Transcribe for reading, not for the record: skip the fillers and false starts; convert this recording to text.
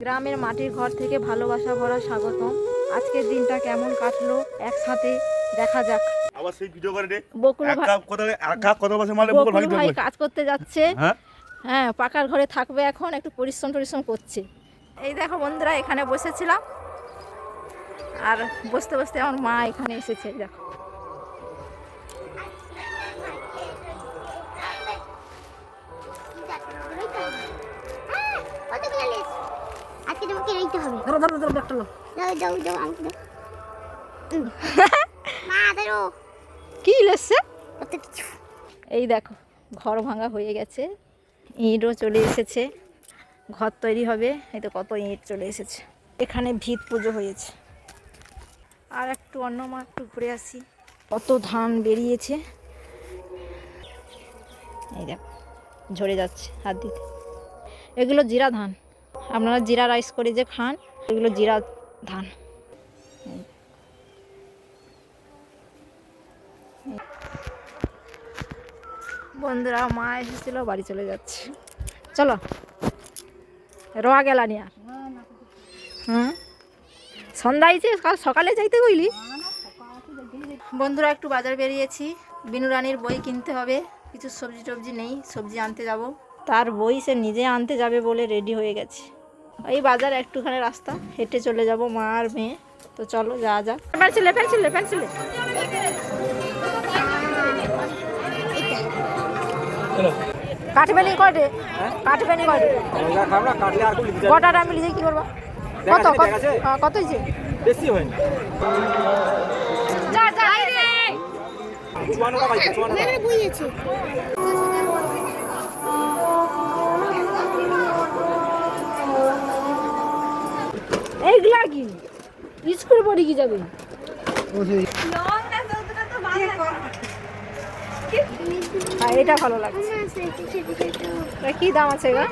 গ্রামের মাটির ঘর থেকে ভালোবাসা ভরা স্বাগতম। আজকের দিনটা কেমন কাটলো একসাথে দেখা যাক। আবার সেই ভিডিও করে দে। বকুল ভাই কাজ করতে যাচ্ছে। হ্যাঁ, পাকার ঘরে থাকবে এখন, একটু পরিশ্রম করছে। এই দেখো বন্ধুরা, এখানে বসেছিলাম আর বসতে বসতে আমার মা এখানে এসেছে। দেখো কি লেসছে? এই দেখো ঘর ভাঙা হয়ে গেছে, ইঁটও চলে এসেছে, ঘর তৈরি হবে। এই তো কত ইঁট চলে এসেছে। এখানে ভিত পুজো হয়েছে। আর একটু অন্য মা একটু ঘুরে আসি। কত ধান বেরিয়েছে, এই দেখো ঝরে যাচ্ছে হাত দিতে। এগুলো জিরা ধান, আপনারা জিরা রাইস করে যে খান, এগুলো জিরা ধান। বন্ধুরা মা এসেছিল, বাড়ি চলে যাচ্ছে। চলো রোয়া গেলা নিয়ে। আর সন্ধ্যা হয়েছে, কাল সকালে যাইতে বুঝলি। বন্ধুরা একটু বাজার বেরিয়েছি, বিনু রানীর বই কিনতে হবে। কিছু সবজি টবজি নেই, সবজি আনতে যাব। তার বই সে নিজে আনতে যাবে বলে রেডি হয়ে গেছে। এই বাজার একটুখানি রাস্তা, হেঁটে চলে যাব মা আর মেয়ে। তো চলো যা যা। পেন্সিলে কাটবেনি কয়টে? কাটবেনি কয়টে? কটাটা আমি লিখে কি করবো? কত কত হয়েছে? বেশি হয়নি। এইগুলা কি স্কুল পড়ে কি যাবে? এটা ভালো লাগছে। কি দাম আছে গা?